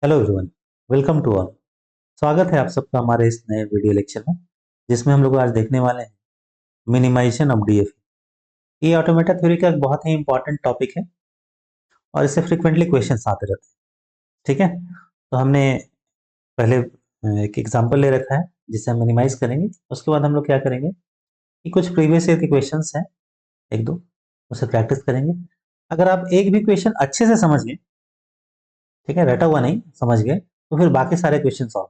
Hello everyone, welcome to all. स्वागत है आप सबका हमारे इस नए वीडियो लेक्चर में, जिसमें हम लोग आज देखने वाले हैं मिनिमाइजेशन ऑफ डीएफए। ये ऑटोमेटा थ्योरी का एक बहुत ही इंपॉर्टेंट टॉपिक है और इससे फ्रिक्वेंटली क्वेश्चंस आते रहते हैं। ठीक है, तो हमने पहले एक एग्जांपल ले रखा है जिसे हम मिनिमाइज करेंगे। उसके बाद हम लोग क्या करेंगे कि कुछ प्रीवियस ईयर के क्वेश्चंस हैं, एक दो, उसे प्रैक्टिस करेंगे। अगर आप एक भी क्वेश्चन अच्छे से समझ गए, ठीक है, रटा हुआ नहीं, समझ गए, तो फिर बाकी सारे क्वेश्चन सॉल्व।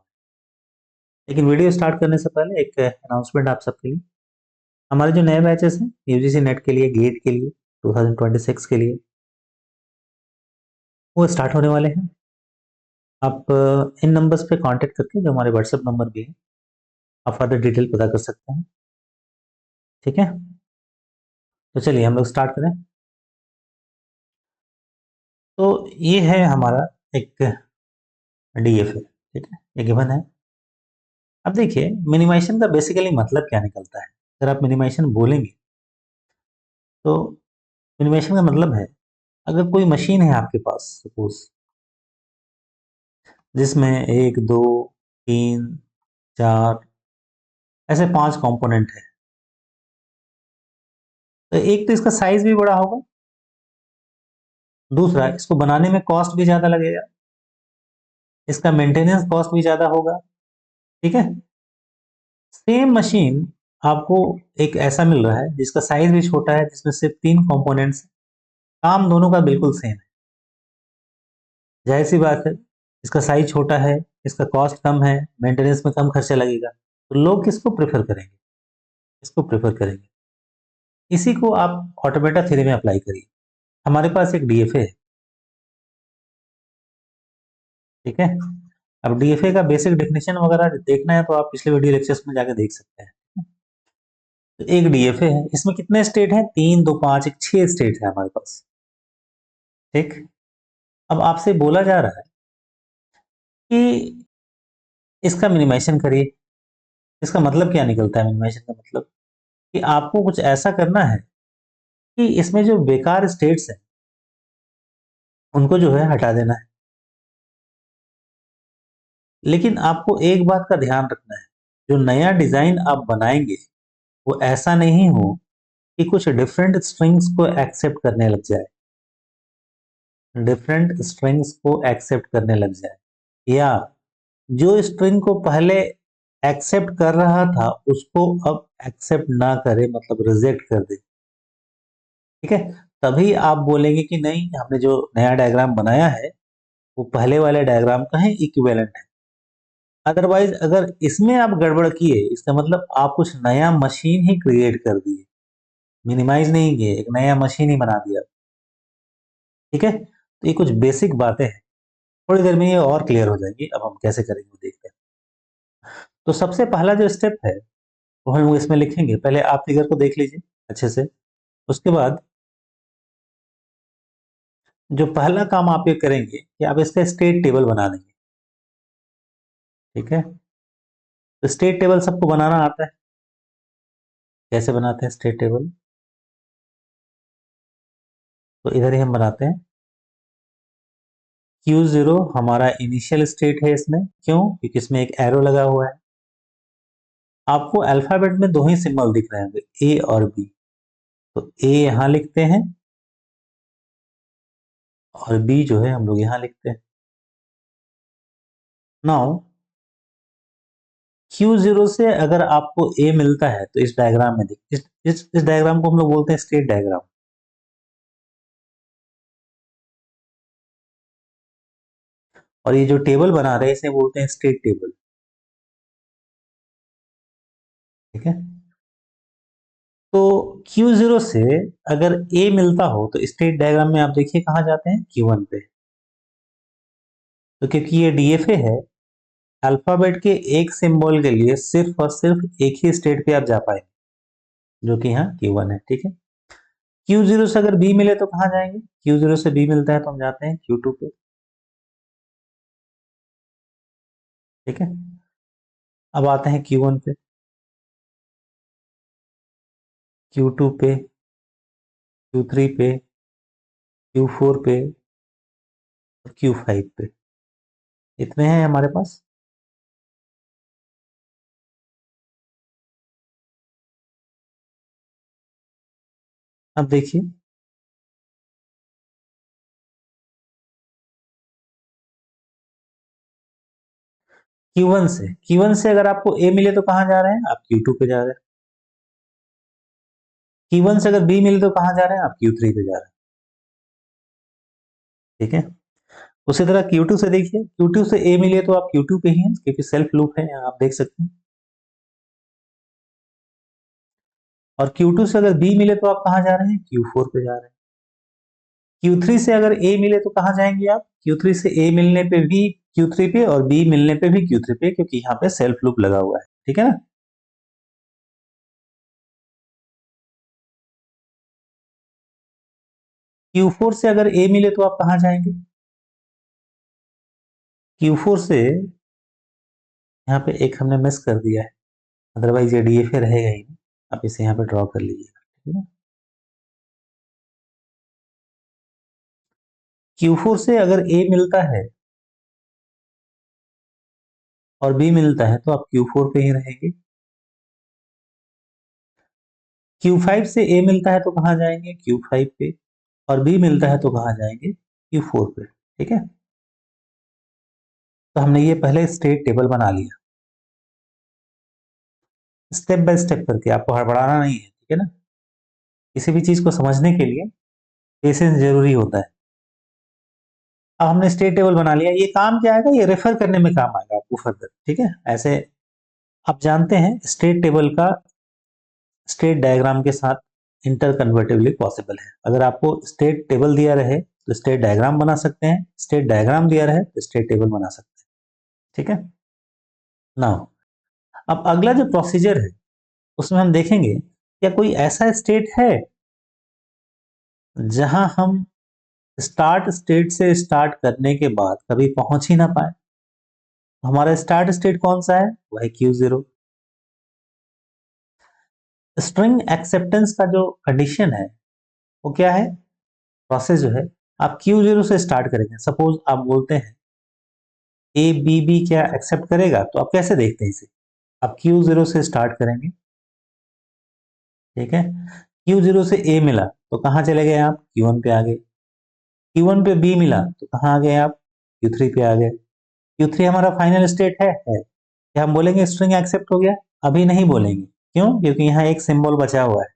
लेकिन वीडियो स्टार्ट करने से पहले एक अनाउंसमेंट आप सबके लिए। हमारे जो नए बैचेस हैं यूजीसी नेट के लिए, गेट के लिए, 2026 के लिए, वो स्टार्ट होने वाले हैं। आप इन नंबर्स पे कांटेक्ट करके, जो हमारे व्हाट्सएप नंबर भी है, आप फर्दर डिटेल पता कर सकते हैं। ठीक है, तो चलिए हम लोग स्टार्ट करें। तो ये है हमारा एक डीएफए। ठीक है, ये गिवन है। अब देखिए मिनिमाइजेशन का बेसिकली मतलब क्या निकलता है। अगर आप मिनिमाइजेशन बोलेंगे तो मिनिमाइजेशन का मतलब है, अगर कोई मशीन है आपके पास, सपोज, जिसमें एक, दो, तीन, चार, ऐसे पांच कंपोनेंट है, तो एक तो इसका साइज भी बड़ा होगा, दूसरा इसको बनाने में कॉस्ट भी ज्यादा लगेगा, इसका मेंटेनेंस कॉस्ट भी ज्यादा होगा। ठीक है, सेम मशीन आपको एक ऐसा मिल रहा है जिसका साइज भी छोटा है, जिसमें सिर्फ तीन कंपोनेंट्स, काम दोनों का बिल्कुल सेम है। जाहिर सी बात है, इसका साइज छोटा है, इसका कॉस्ट कम है, मेंटेनेंस में कम खर्चा लगेगा, तो लोग किसको प्रेफर करेंगे? इसको प्रेफर करेंगे। इसी को आप ऑटोमेटा थ्योरी में अप्लाई करिए। हमारे पास एक डीएफए है। ठीक है, अब डीएफए का बेसिक डेफिनेशन वगैरह देखना है तो आप पिछले वीडियो लेक्चर्स में जाके देख सकते हैं। तो एक डीएफए है, इसमें कितने स्टेट हैं? तीन, दो, पांच, एक, छह स्टेट है हमारे पास। ठीक, अब आपसे बोला जा रहा है कि इसका मिनिमाइजेशन करिए। इसका मतलब क्या निकलता है मिनिमाइजेशन का मतलब? कि आपको कुछ ऐसा करना है कि इसमें जो बेकार स्टेट्स हैं उनको जो है हटा देना है। लेकिन आपको एक बात का ध्यान रखना है, जो नया डिजाइन आप बनाएंगे वो ऐसा नहीं हो कि कुछ डिफरेंट स्ट्रिंग्स को एक्सेप्ट करने लग जाए, डिफरेंट स्ट्रिंग्स को एक्सेप्ट करने लग जाए, या जो स्ट्रिंग को पहले एक्सेप्ट कर रहा था उसको अब एक्सेप्ट ना करे, मतलब रिजेक्ट कर दे। ठीक है, तभी आप बोलेंगे कि नहीं, हमने जो नया डायग्राम बनाया है वो पहले वाले डायग्राम का ही इक्विवेलेंट है। अदरवाइज अगर इसमें आप गड़बड़ किए, इसका मतलब आप कुछ नया मशीन ही क्रिएट कर दिए, मिनिमाइज नहीं किए, एक नया मशीन ही बना दिया। ठीक है, तो ये कुछ बेसिक बातें हैं, थोड़ी देर में ये और क्लियर हो जाएंगी। अब हम कैसे करेंगे वो देखते हैं। तो सबसे पहला जो स्टेप है वो हम इसमें लिखेंगे। पहले आप फिगर को देख लीजिए अच्छे से। उसके बाद जो पहला काम आप ये करेंगे कि आप इसका स्टेट टेबल बना देंगे। ठीक है, तो स्टेट टेबल सबको बनाना आता है। कैसे बनाते हैं स्टेट टेबल? तो इधर ही हम बनाते हैं। Q0 हमारा इनिशियल स्टेट है इसमें। क्यों? क्योंकि इसमें एक एरो लगा हुआ है। आपको अल्फाबेट में दो ही सिंबल दिख रहे होंगे, ए और बी। तो ए यहां लिखते हैं और बी जो है हम लोग यहां लिखते हैं। नाउ Q0 से अगर आपको ए मिलता है तो इस डायग्राम में इस डायग्राम को हम लोग बोलते हैं स्टेट डायग्राम। और ये जो टेबल बना रहे हैं इसे बोलते हैं स्टेट टेबल। ठीक है, तो Q0 से अगर ए मिलता हो तो स्टेट डायग्राम में आप देखिए कहां जाते हैं, Q1 पे। तो क्योंकि ये डीएफए है, अल्फाबेट के एक सिंबल के लिए सिर्फ और सिर्फ एक ही स्टेट पे आप जा पाएंगे, जो कि यहाँ Q1 है। ठीक है, Q0 से अगर बी मिले तो कहाँ जाएंगे? Q0 से बी मिलता है तो हम जाते हैं Q2 पे। ठीक है, अब आते हैं Q1 पे, Q2 पे, Q3 पे, Q4 पे और Q5 पे। इतने हैं हमारे पास। अब देखिए Q1 से अगर आपको A मिले तो कहां जा रहे हैं आप Q2 पे जा रहे हैं। Q1 से अगर B मिले तो कहां जा रहे हैं आप Q3 पे जा रहे हैं। ठीक है, उसी तरह Q2 से देखिए, Q2 से A मिले तो आप Q2 पे ही हैं क्योंकि सेल्फ लूप है, यहाँ आप देख सकते हैं। और Q2 से अगर B मिले तो आप कहां जा रहे हैं Q4 पे जा रहे हैं। Q3 से अगर A मिले तो कहां जाएंगे आप, Q3 से A मिलने पे भी Q3 पे और B मिलने पे भी Q3 पे, क्योंकि यहाँ पे सेल्फ लूप लगा हुआ है। ठीक है ना। Q4 से अगर A मिले तो आप कहां जाएंगे, Q4 से यहाँ पे एक हमने मिस कर दिया है, अदरवाइज ये DFA रहेगा ही नहीं। आप इसे यहाँ पे ड्रॉ कर लीजिएगा। ठीक है, Q4 से अगर A मिलता है और B मिलता है तो आप Q4 पे ही रहेंगे। Q5 से A मिलता है तो कहाँ जाएंगे Q5 पे, और B मिलता है तो कहाँ जाएंगे Q4 पे। ठीक है, तो हमने ये पहले स्टेट टेबल बना लिया, स्टेप बाय स्टेप करके, आपको हड़बड़ाना नहीं है। ठीक है ना, किसी भी चीज को समझने के लिए पेशेंस जरूरी होता है। अब हमने स्टेट टेबल बना लिया, ये काम क्या आएगा, ये रेफर करने में काम आएगा आपको फर्दर। ठीक है, ऐसे आप जानते हैं स्टेट टेबल का स्टेट डायग्राम के साथ इंटर कन्वर्टिबली पॉसिबल है। अगर आपको स्टेट टेबल दिया रहे तो स्टेट डायग्राम बना सकते हैं, स्टेट डायग्राम दिया रहे तो स्टेट टेबल बना सकते हैं। ठीक है, नाउ अब अगला जो प्रोसीजर है उसमें हम देखेंगे क्या कोई ऐसा स्टेट है जहां हम स्टार्ट स्टेट से स्टार्ट करने के बाद कभी पहुंच ही ना पाए। हमारा स्टार्ट स्टेट कौन सा है, वह है Q0। स्ट्रिंग एक्सेप्टेंस का जो कंडीशन है वो क्या है, प्रोसेस जो है, आप Q0 से स्टार्ट करेंगे। सपोज आप बोलते हैं A B क्या एक्सेप्ट करेगा, तो आप कैसे देखते हैं इसे, आप Q0 से स्टार्ट करेंगे। ठीक है, Q0 से A मिला तो कहाँ चले गए आप Q1 पे आ गए, Q1 पे B मिला तो कहाँ आ गए आप Q3 पे आ गए। Q3 हमारा फाइनल स्टेट है। क्या हम बोलेंगे स्ट्रिंग एक्सेप्ट हो गया, अभी नहीं बोलेंगे। क्यों, क्योंकि यहाँ एक सिंबल बचा हुआ है।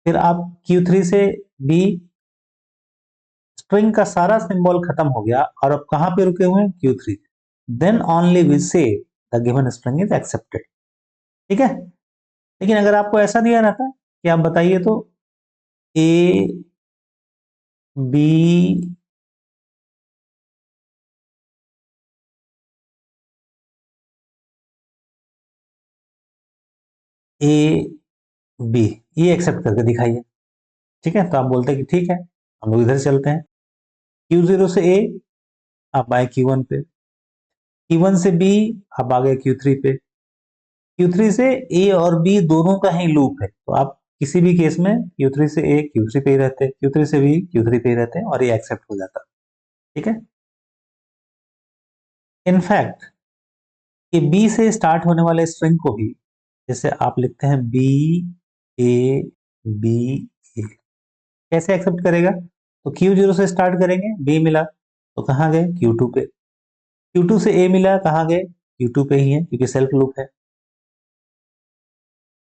फिर आप Q3 से B, स्ट्रिंग का सारा सिंबल खत्म हो गया और अब कहां पे रुके हुए हैं Q3, देन ओनली वी से the given string is accepted. ठीक है, लेकिन अगर आपको ऐसा दिया रहता कि आप बताइए तो A B A B ये एक्सेप्ट करके दिखाइए। ठीक है, तो आप बोलते हैं कि ठीक है, हम लोग इधर चलते हैं। Q0 से A, आप आए Q1 पे, Q1 से B, आप आ गए Q3 पे, Q3 से A और B दोनों का ही लूप है, तो आप किसी भी केस में Q3 से A Q3 पे ही रहते हैं, Q3 से B Q3 पे ही रहते हैं, और ये एक्सेप्ट हो जाता है। ठीक है, इनफैक्ट ये B से स्टार्ट होने वाले स्ट्रिंग को भी, जैसे आप लिखते हैं B A B A, कैसे एक्सेप्ट करेगा, तो Q0 से स्टार्ट करेंगे, B मिला तो कहाँ गए Q2 पे, Q2 से A मिला कहाँ गए Q2 पे ही है क्योंकि सेल्फ लूप है।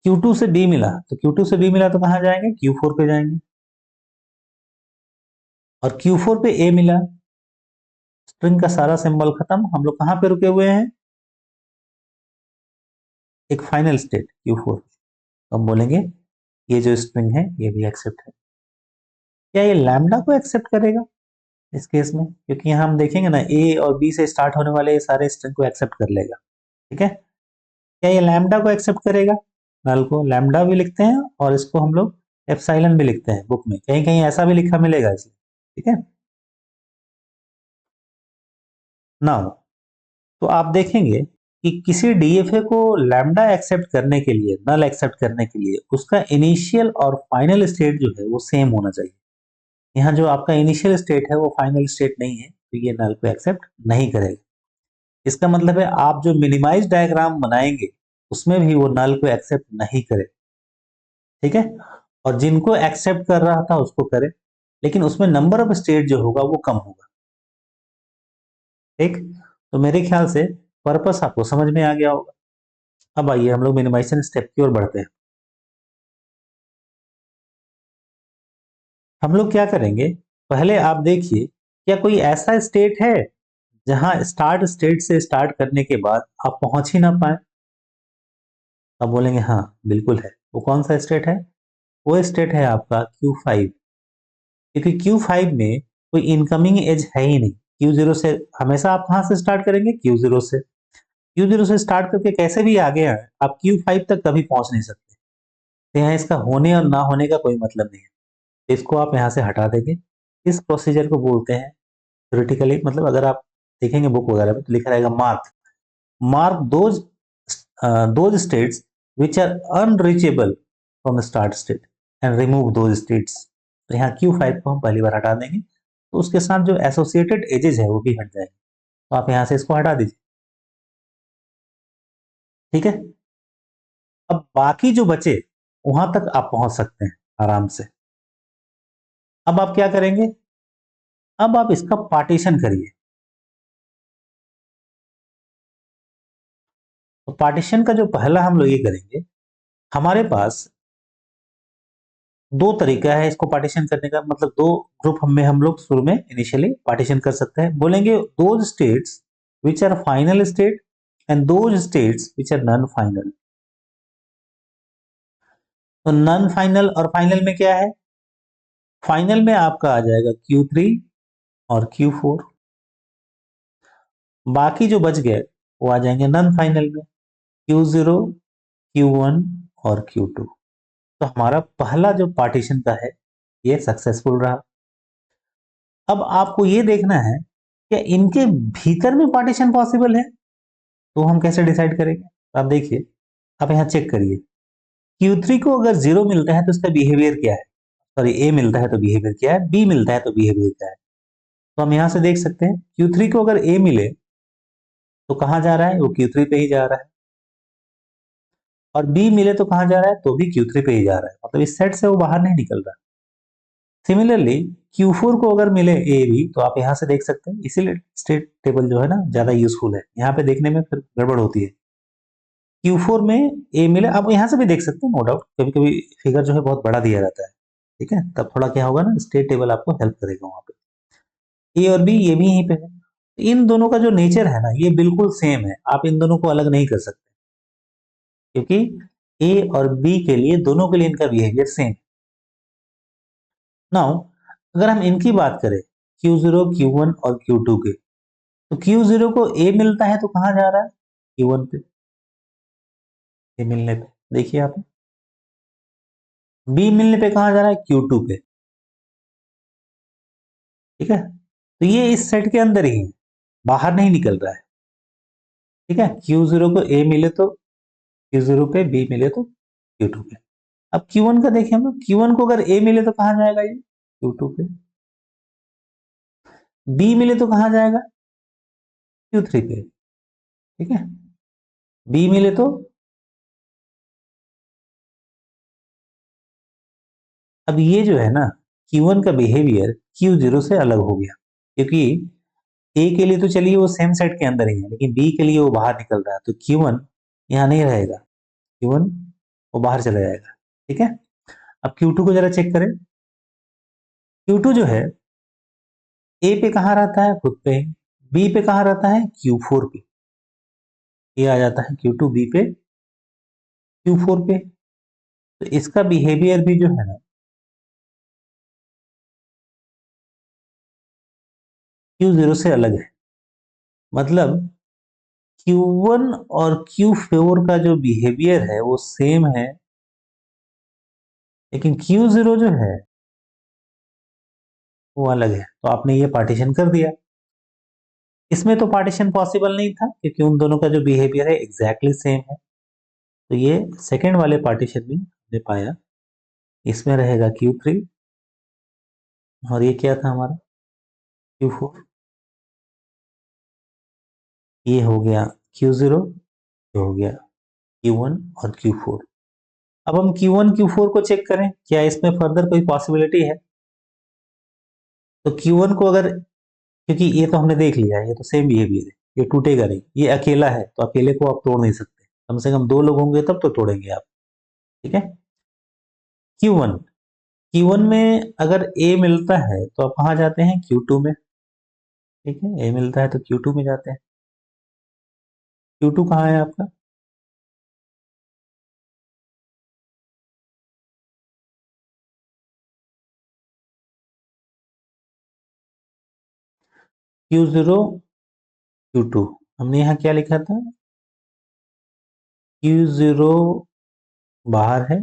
Q2 से B मिला तो Q2 से B मिला तो कहाँ जाएंगे Q4 पे जाएंगे, और Q4 पे A मिला, स्ट्रिंग का सारा सिंबल खत्म, हम लोग कहां पे रुके हुए हैं, एक फाइनल स्टेट Q4। तो हम बोलेंगे ये जो स्ट्रिंग है ये भी एक्सेप्ट है। क्या ये लैम्डा को एक्सेप्ट करेगा इस केस में, क्योंकि यहाँ हम देखेंगे ना A और B से स्टार्ट होने वाले सारे स्ट्रिंग को एक्सेप्ट कर लेगा। ठीक है, क्या ये लैम्डा को एक्सेप्ट करेगा, नल को लैम्डा भी लिखते हैं और इसको हम लोग एप्सिलॉन भी लिखते हैं बुक में, कहीं कहीं ऐसा भी लिखा मिलेगा इसमें। ठीक है, नाउ तो आप देखेंगे कि किसी डीएफए को लैम्डा एक्सेप्ट करने के लिए, नल एक्सेप्ट करने के लिए उसका इनिशियल और फाइनल स्टेट जो है वो सेम होना चाहिए। यहाँ जो आपका इनिशियल स्टेट है वो फाइनल स्टेट नहीं है, तो ये नल को एक्सेप्ट नहीं करेगा। इसका मतलब है आप जो मिनिमाइज डायग्राम बनाएंगे उसमें भी वो नल को एक्सेप्ट नहीं करे, ठीक है। और जिनको एक्सेप्ट कर रहा था उसको करे, लेकिन उसमें नंबर ऑफ स्टेट जो होगा वो कम होगा, ठीक। तो मेरे ख्याल से पर्पस आपको समझ में आ गया होगा। अब आइए हम लोग मिनिमाइजेशन स्टेप की ओर बढ़ते हैं। हम लोग क्या करेंगे, पहले आप देखिए क्या कोई ऐसा स्टेट है जहां स्टार्ट स्टेट से स्टार्ट करने के बाद आप पहुंच ही ना पाए। आप बोलेंगे हाँ बिल्कुल है। वो कौन सा स्टेट है? वो स्टेट है आपका Q5, क्योंकि Q5 में कोई इनकमिंग एज है ही नहीं। Q0 से हमेशा आप कहां से स्टार्ट करेंगे? Q0 से। Q0 से स्टार्ट करके कैसे भी आगे आए आप Q5 तक कभी पहुंच नहीं सकते। तो यहाँ इसका होने और ना होने का कोई मतलब नहीं है, तो इसको आप यहाँ से हटा देंगे। इस प्रोसीजर को बोलते हैं थ्योरेटिकली, मतलब अगर आप देखेंगे बुक वगैरह में तो लिखा रहेगा mark, mark those states which are unreachable from start state and remove those states। तो यहाँ Q5 को हम पहली बार हटा देंगे, तो उसके साथ जो एसोसिएटेड एजेस है वो भी हट जाएंगे। तो आप यहाँ से इसको हटा दीजिए, ठीक है। अब बाकी जो बचे वहां तक आप पहुंच सकते हैं आराम से। अब आप क्या करेंगे, अब आप इसका पार्टीशन करिए। तो पार्टीशन का जो पहला हम लोग ये करेंगे, हमारे पास दो तरीका है इसको पार्टीशन करने का, मतलब दो ग्रुप में हम लोग शुरू में इनिशियली पार्टीशन कर सकते हैं। बोलेंगे those states which are final state and those states which are non final. तो नॉन फाइनल और फाइनल में क्या है? फाइनल में आपका आ जाएगा Q3 और Q4, बाकी जो बच गए वो आ जाएंगे नॉन फाइनल में, Q0, Q1 और Q2। तो हमारा पहला जो पार्टीशन का है ये सक्सेसफुल रहा। अब आपको ये देखना है कि इनके भीतर में पार्टीशन पॉसिबल है, तो हम कैसे डिसाइड करेंगे? आप देखिए, आप यहाँ चेक करिए, Q3 को अगर 0 मिलता है तो इसका बिहेवियर क्या है, सॉरी A मिलता है तो बिहेवियर क्या है, B मिलता है तो बिहेवियर क्या है। तो हम यहाँ से देख सकते हैं Q3 को अगर A मिले तो कहाँ जा रहा है? वो Q3 पे ही जा रहा है। और B मिले तो कहाँ जा रहा है? तो भी Q3 पे ही जा रहा है, मतलब इस सेट से वो बाहर नहीं निकल रहा। सिमिलरली Q4 को अगर मिले A भी, तो आप यहाँ से देख सकते हैं, इसीलिए स्टेट टेबल जो है ना ज्यादा यूजफुल है, यहाँ पे देखने में फिर गड़बड़ होती है। Q4 में A मिले, आप यहाँ से भी देख सकते हैं, नो डाउट कभी कभी फिगर जो है बहुत बड़ा दिया रहता है, ठीक है, तब थोड़ा क्या होगा ना, स्टेट टेबल आपको हेल्प करेगा वहां पे। ए और बी ये भी यहीं पे है, इन दोनों का जो नेचर है ना ये बिल्कुल सेम है, आप इन दोनों को अलग नहीं कर सकते, क्योंकि ए और बी के लिए दोनों के लिए इनका बिहेवियर सेम। नाउ अगर हम इनकी बात करें Q0, Q1 और Q2 के, तो Q0 को A मिलता है तो कहाँ जा रहा है? Q1 पे। A मिलने पे देखिए आप, B मिलने पे कहाँ जा रहा है? Q2 पे, ठीक है। तो ये इस सेट के अंदर ही है, बाहर नहीं निकल रहा है, ठीक है। Q0 को A मिले तो Q0 पे, B मिले तो Q2 पे। अब Q1 का देखिए हम, Q1 को अगर A मिले तो कहाँ जाएगा ये? Q2 पे। B मिले तो कहाँ जाएगा? Q3 पे, ठीक है। B मिले तो, अब ये जो है ना Q1 का बिहेवियर Q0 से अलग हो गया, क्योंकि A के लिए तो चलिए वो सेम सेट के अंदर ही है, लेकिन B के लिए वो बाहर निकल रहा है, तो Q1 यहाँ नहीं रहेगा, Q1 वो बाहर चला जाएगा, ठीक है। अब Q2 को जरा चेक करें, Q2 जो है A पे कहाँ रहता है? खुद पे। B पे कहाँ रहता है? Q4 पे। ये आ जाता है Q2 B पे, Q4 पे। तो इसका बिहेवियर भी जो है ना Q0 से अलग है, मतलब Q1 और Q4 का जो बिहेवियर है वो सेम है, लेकिन Q0 जो है वो अलग है। तो आपने ये पार्टीशन कर दिया। इसमें तो पार्टीशन पॉसिबल नहीं था, क्योंकि उन दोनों का जो बिहेवियर है एग्जैक्टली सेम है। तो ये सेकेंड वाले पार्टीशन में हमने पाया, इसमें रहेगा Q3 और ये क्या था हमारा? Q4। ये हो गया Q0, ये हो गया Q1 और Q4। अब हम Q1 Q4 को चेक करें, क्या इसमें फर्दर कोई पॉसिबिलिटी है? तो Q1 को अगर, क्योंकि ये तो हमने देख लिया है, ये तो सेम बिहेवियर है, ये टूटेगा नहीं, ये अकेला है तो अकेले को आप तोड़ नहीं सकते, कम से कम दो लोग होंगे तब तो तोड़ेंगे आप। ठीक है। Q1, Q1 में अगर A मिलता है तो आप कहाँ जाते हैं? Q2 में। ठीक है, A मिलता है तो Q2 में जाते हैं। Q2 कहाँ है आपका? Q0 Q2, हमने यहाँ क्या लिखा था? Q0 बाहर है,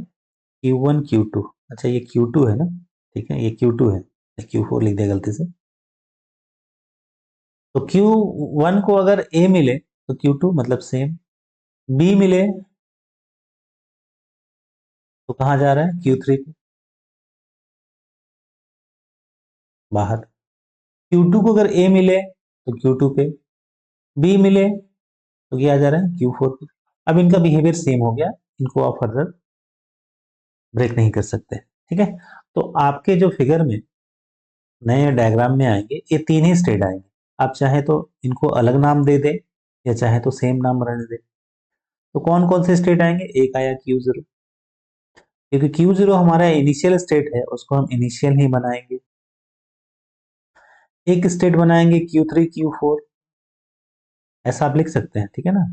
Q1 Q2, अच्छा ये Q2 है ना? ठीक है, ये Q2 है, Q4 लिख दिया गलती से। तो Q1 को अगर A मिले तो Q2 मतलब सेम, B मिले तो कहाँ जा रहा है? Q3 पे, बाहर। Q2 को अगर A मिले तो Q2 पे, B मिले तो क्या जा रहा है? Q4 पे। अब इनका बिहेवियर सेम हो गया, इनको आप फर्दर ब्रेक नहीं कर सकते। ठीक है। तो आपके जो फिगर में नए डायग्राम में आएंगे, ये तीन ही स्टेट आएंगे। आप चाहे तो इनको अलग नाम दे दे, या चाहे तो सेम नाम रहने दे। तो कौन कौन से स्टेट आएंगे? एक आया Q0, क्योंकि Q0 हमारा इनिशियल स्टेट है, उसको हम इनिशियल ही बनाएंगे। एक स्टेट बनाएंगे Q3 Q4, ऐसा आप लिख सकते हैं। ठीक है ना?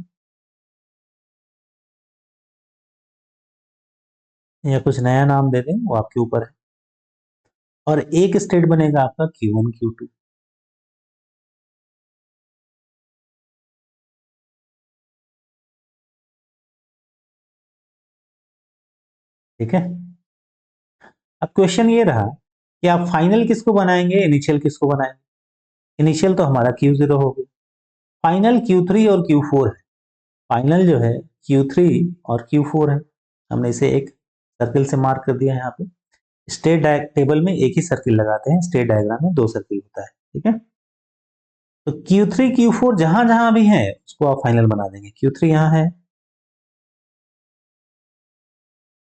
या कुछ नया नाम दे दें, वो आपके ऊपर है। और एक स्टेट बनेगा आपका Q1 Q2। ठीक है। अब क्वेश्चन ये रहा कि आप फाइनल किसको बनाएंगे, इनिशियल किसको बनाएंगे? इनिशियल तो हमारा Q0 हो गया, फाइनल Q3 और Q4 है। फाइनल जो है Q3 और Q4 है। हमने इसे एक सर्किल से मार्क कर दिया है यहाँ पे। स्टेट टेबल में एक ही सर्किल लगाते हैं, स्टेट डायग्राम में दो सर्किल होता है। ठीक है। तो Q3 Q4 जहां जहां भी है उसको आप फाइनल बना देंगे। Q3 यहाँ है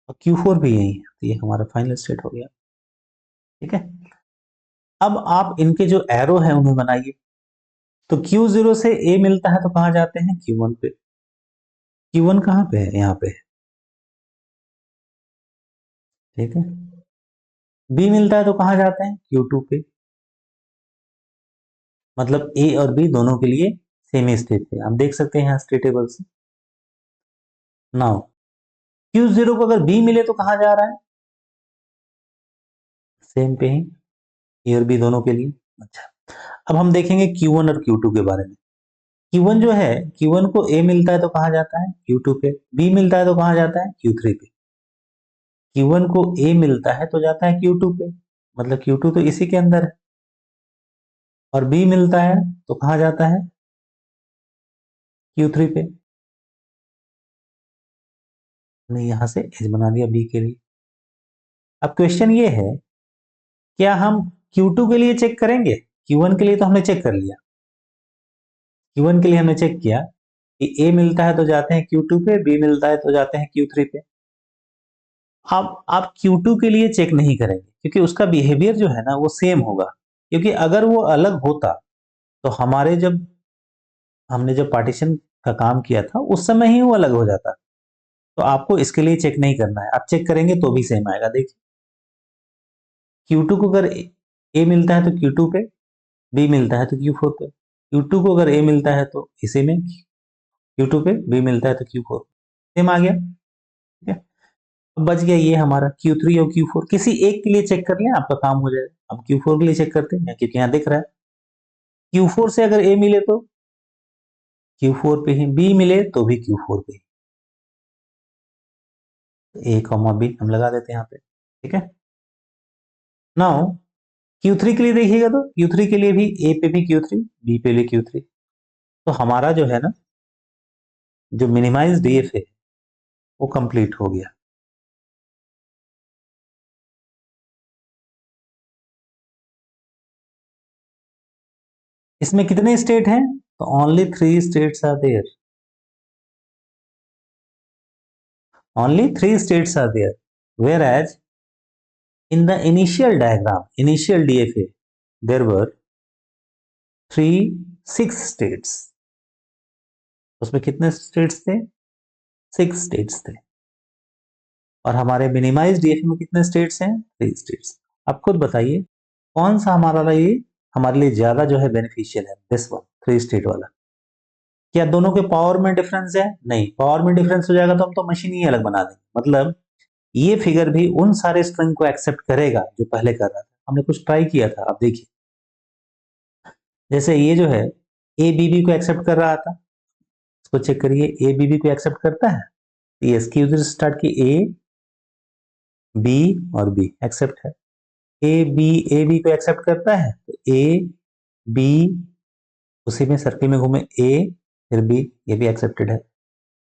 और Q4 भी यही है, तो ये हमारा फाइनल स्टेट हो गया। ठीक है। अब आप इनके जो एरो है उन्हें बनाइए। तो Q0 से A मिलता है तो कहाँ जाते हैं? Q1 पे। Q1 कहाँ पे है? यहाँ पे है। ठीक है। B मिलता है तो कहाँ जाते हैं? Q2 पे। मतलब A और B दोनों के लिए सेम ही स्टेट है, आप देख सकते हैं यहाँ स्टेट टेबल से। नाउ Q0 को अगर B मिले तो कहाँ जा रहा है? सेम पे ही, A और B दोनों के लिए। अच्छा, अब हम देखेंगे Q1 और Q2 के बारे में। Q1 जो है, Q1 को A मिलता है तो कहाँ जाता है? Q2 पे। B मिलता है तो कहाँ जाता है? Q3 पे। Q1 को A मिलता है तो जाता है Q2 पे, मतलब Q2 तो इसी के अंदर है। और B मिलता है तो कहाँ जाता है? Q3 पे। हमने यहां से एज बना दिया B के लिए। अब क्वेश्चन ये है, क्या हम Q2 के लिए चेक करेंगे? Q1 के लिए तो हमने चेक कर लिया। Q1 के लिए हमने चेक किया कि A मिलता है तो जाते हैं Q2 पे, B मिलता है तो जाते हैं Q3 पे। अब आप Q2 के लिए चेक नहीं करेंगे, क्योंकि उसका बिहेवियर जो है ना वो सेम होगा। क्योंकि अगर वो अलग होता तो हमारे जब हमने जब पार्टीशन का काम किया था उस समय ही वो अलग हो जाता। तो आपको इसके लिए चेक नहीं करना है, आप चेक करेंगे तो भी सेम आएगा। देखिए, Q2 को अगर A मिलता है तो Q2 पे, B मिलता है तो Q4 पे। Q2 को अगर A मिलता है तो इसी में Q2 पे, B मिलता है तो Q4, सेम आ गया। ठीक है। अब बच गया ये हमारा Q3 और Q4, किसी एक के लिए चेक कर लें आपका काम हो जाएगा। अब Q4 के लिए चेक करते हैं, क्योंकि यहाँ दिख रहा है Q4 से अगर A मिले तो Q4 पे ही, B मिले तो भी Q4 पे ही। A कॉमा B हम लगा देते हैं यहाँ पे। ठीक है। नाउ Q3 के लिए देखिएगा तो Q3 के लिए भी A पे भी Q3, B पे भी Q3। तो हमारा जो है ना, जो मिनिमाइज DF है वो कंप्लीट हो गया। इसमें कितने स्टेट हैं? तो only 3 states are there. Only 3 states are there. Whereas in the initial diagram, initial DFA, there were 6 states. उसमें कितने states थे? 6 states थे. और हमारे मिनिमाइज डीएफए में कितने स्टेट्स हैं? 3 स्टेट्स. आप खुद बताइए कौन सा हमारे लिए ज्यादा जो है बेनिफिशियल है? दिस वन, 3 स्टेट वाला. क्या दोनों के पावर में डिफरेंस है? नहीं. पावर में डिफरेंस हो जाएगा तो हम तो मशीन ही अलग बना देंगे. मतलब ये फिगर भी उन सारे स्ट्रिंग को एक्सेप्ट करेगा जो पहले कर रहा था. हमने कुछ ट्राई किया था, आप देखिए. जैसे ये जो है ए बी को एक्सेप्ट कर रहा था, इसको चेक करिए. ए बी को एक्सेप्ट करता है. ये इसकी यूजर स्टार्ट की ए बी और बी एक्सेप्ट है. ए बी को एक्सेप्ट करता है तो ए बी उसी में सर्किल में घूमे, ए फिर बी, ये भी एक्सेप्टेड है.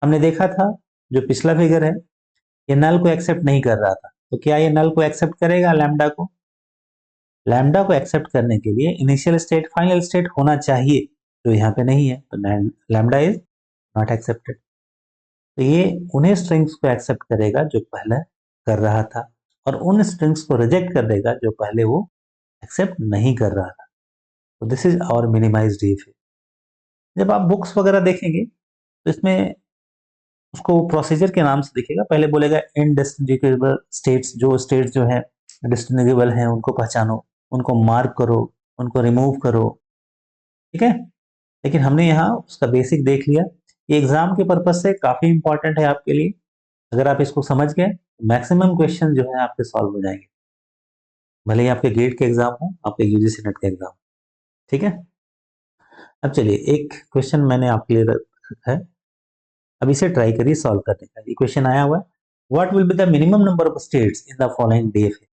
हमने देखा था जो पिछला फिगर है ये नल को एक्सेप्ट नहीं कर रहा था. तो क्या ये नल को एक्सेप्ट करेगा? लैम्डा को. लैम्डा को एक्सेप्ट करने के लिए इनिशियल स्टेट फाइनल स्टेट होना चाहिए, जो यहाँ पे नहीं है. तो लैम्डा इज नॉट एक्सेप्टेड. तो ये उन्हें स्ट्रिंग्स को एक्सेप्ट करेगा जो पहले कर रहा था, और उन स्ट्रिंग्स को रिजेक्ट कर देगा जो पहले वो एक्सेप्ट नहीं कर रहा था. तो this is our minimised DFA. जब आप बुक्स वगैरह देखेंगे तो इसमें उसको प्रोसीजर के नाम से दिखेगा. पहले बोलेगा इनडिस्टिंग्विशेबल स्टेट्स, जो स्टेट्स जो है डिस्टिंग्विशेबल हैं उनको पहचानो, उनको मार्क करो, उनको रिमूव करो. ठीक है. लेकिन हमने यहाँ उसका बेसिक देख लिया. ये एग्जाम के पर्पज से काफी इंपॉर्टेंट है आपके लिए. अगर आप इसको समझ गए मैक्सिमम क्वेश्चन जो है आपके सॉल्व हो जाएंगे, भले ही आपके गेट के एग्जाम हो, आपके यूजीसी नेट के एग्जाम. ठीक है. अब चलिए एक क्वेश्चन मैंने आपके लिए रखा है, अब इसे ट्राई करिए सॉल्व करने का. ये क्वेश्चन आया हुआ है, what will be the minimum number of states in the following DFA.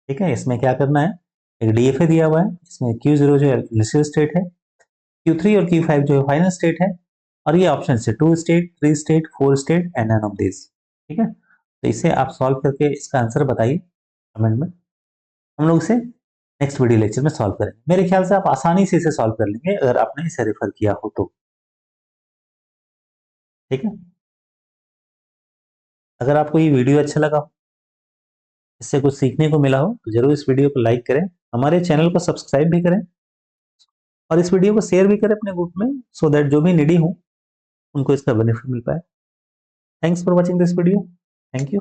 ठीक है. इसमें क्या करना है, एक डीएफए दिया हुआ है, इसमें Q0 जो इनिशियल स्टेट है, Q3 और Q5 जो फाइनल स्टेट है, और ये ऑप्शन से 2 state, 3 state, 4 state and none of this. ठीक है. तो इसे आप सॉल्व करके इसका आंसर बताइए कमेंट में. हम लोग इसे नेक्स्ट वीडियो लेक्चर में सॉल्व करेंगे. मेरे ख्याल से आप आसानी से इसे सॉल्व कर लेंगे अगर आपने इसे रेफर किया हो तो. ठीक है. अगर आपको ये वीडियो अच्छा लगा हो, इससे कुछ सीखने को मिला हो, तो जरूर इस वीडियो को लाइक करें, हमारे चैनल को सब्सक्राइब भी करें, और इस वीडियो को शेयर भी करें अपने ग्रुप में, सो दैट जो भी नीडी हो उनको इसका बेनिफिट मिल पाए. Thanks for watching this video. Thank you.